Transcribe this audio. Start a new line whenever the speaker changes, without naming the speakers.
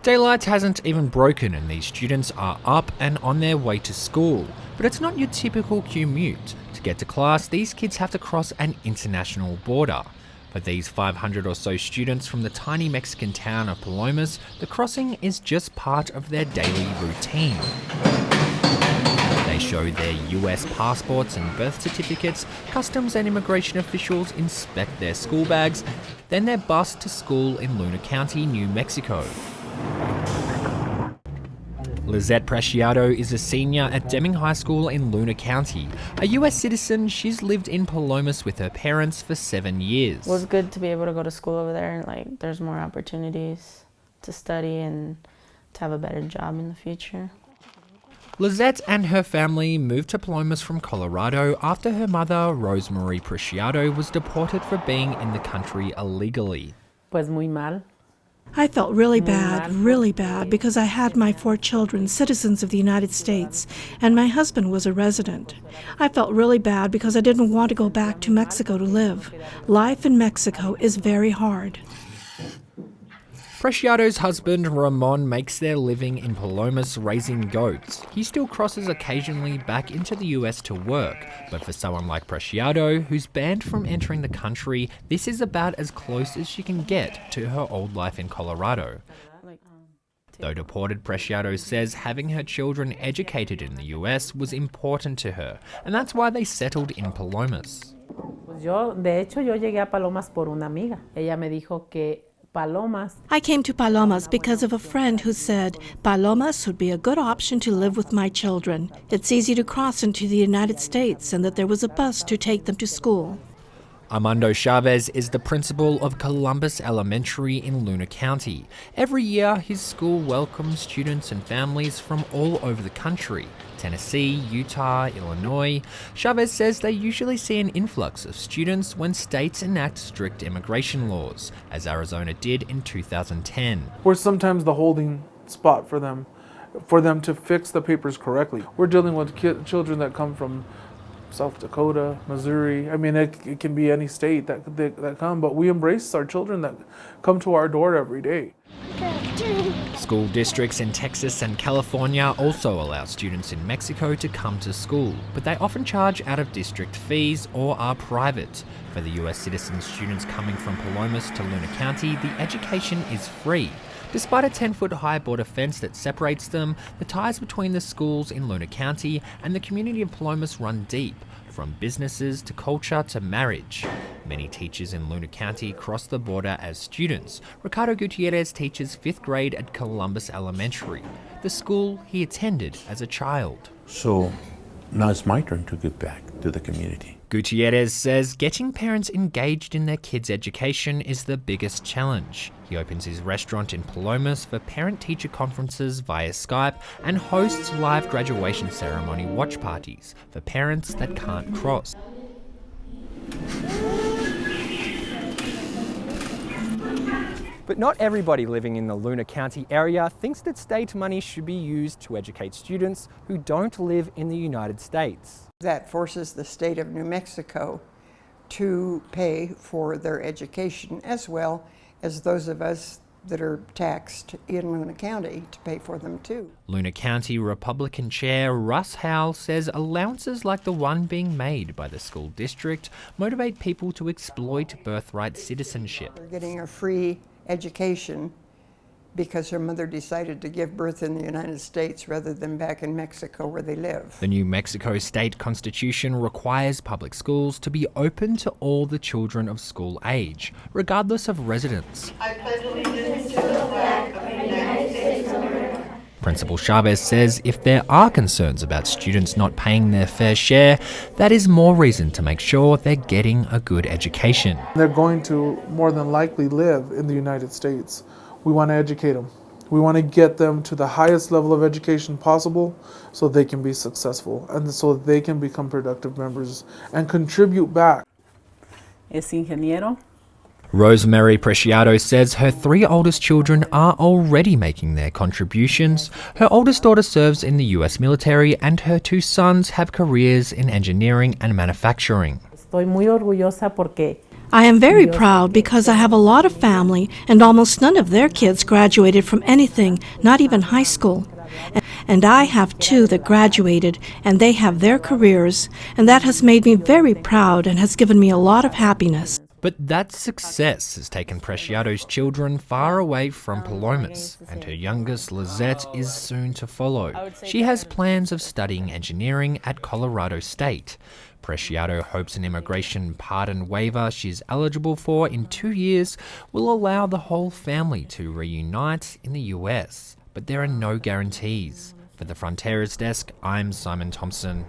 Daylight hasn't even broken and these students are up and on their way to school. But it's not your typical commute. To get to class, these kids have to cross an international border. For these 500 or so students from the tiny Mexican town of Palomas, the crossing is just part of their daily routine. They show their US passports and birth certificates, customs and immigration officials inspect their school bags, then they're bused to school in Luna County, New Mexico. Lizett Preciado is a senior at Deming High School in Luna County. A US citizen, she's lived in Palomas with her parents for 7 years.
It was good to be able to go to school over there. There's more opportunities to study and to have a better job in the future.
Lizett and her family moved to Palomas from Colorado after her mother, Rosa Maria Preciado, was deported for being in the country illegally.
Pues muy mal.
I felt really bad, because I had my 4 children, citizens of the United States, and my husband was a resident. I felt really bad because I didn't want to go back to Mexico to live. Life in Mexico is very hard.
Preciado's husband, Ramon, makes their living in Palomas raising goats. He still crosses occasionally back into the US to work, but for someone like Preciado, who's banned from entering the country, this is about as close as she can get to her old life in Colorado. Though deported, Preciado says having her children educated in the US was important to her, and that's why they settled in Palomas.
De hecho, yo llegué a Palomas por una amiga. Ella me dijo que
I came to Palomas because of a friend who said Palomas would be a good option to live with my children. It's easy to cross into the United States and that there was a bus to take them to school.
Armando Chavez is the principal of Columbus Elementary in Luna County. Every year, his school welcomes students and families from all over the country: Tennessee, Utah, Illinois. Chavez says they usually see an influx of students when states enact strict immigration laws, as Arizona did in 2010.
We're sometimes the holding spot for them to fix the papers correctly. We're dealing with children that come from South Dakota, Missouri. I mean, it can be any state that come, but we embrace our children that come to our door every day.
School districts in Texas and California also allow students in Mexico to come to school, but they often charge out-of-district fees or are private. For the US citizen students coming from Palomas to Luna County, the education is free. Despite a 10-foot-high border fence that separates them, the ties between the schools in Luna County and the community of Palomas run deep, from businesses to culture to marriage. Many teachers in Luna County cross the border as students. Ricardo Gutierrez teaches 5th grade at Columbus Elementary, the school he attended as a child.
So now it's my turn to give back to the community.
Gutierrez says getting parents engaged in their kids' education is the biggest challenge. He opens his restaurant in Palomas for parent-teacher conferences via Skype and hosts live graduation ceremony watch parties for parents that can't cross. But not everybody living in the Luna County area thinks that state money should be used to educate students who don't live in the United States.
That forces the state of New Mexico to pay for their education, as well as those of us that are taxed in Luna County to pay for them too.
Luna County Republican Chair Russ Howell says allowances like the one being made by the school district motivate people to exploit birthright citizenship.
They're getting a free education because her mother decided to give birth in the United States rather than back in Mexico where they live.
The New Mexico state constitution requires public schools to be open to all the children of school age, regardless of residence.
I pledge allegiance to the flag of the United States of America.
Principal Chavez says if there are concerns about students not paying their fair share, that is more reason to make sure they're getting a good education.
They're going to more than likely live in the United States. We want to educate them. We want to get them to the highest level of education possible so they can be successful and so they can become productive members and contribute back.
Es ingeniero.
Rosa Maria Preciado says her 3 oldest children are already making their contributions. Her oldest daughter serves in the US military and her 2 sons have careers in engineering and manufacturing.
Estoy muy orgullosa porque
I am very proud because I have a lot of family and almost none of their kids graduated from anything, not even high school. And I have two that graduated and they have their careers, and that has made me very proud and has given me a lot of happiness.
But that success has taken Preciado's children far away from Palomas, and her youngest, Lizett, is soon to follow. She has plans of studying engineering at Colorado State. Preciado hopes an immigration pardon waiver she's eligible for in 2 years will allow the whole family to reunite in the US. But there are no guarantees. For the Frontiers Desk, I'm Simon Thompson.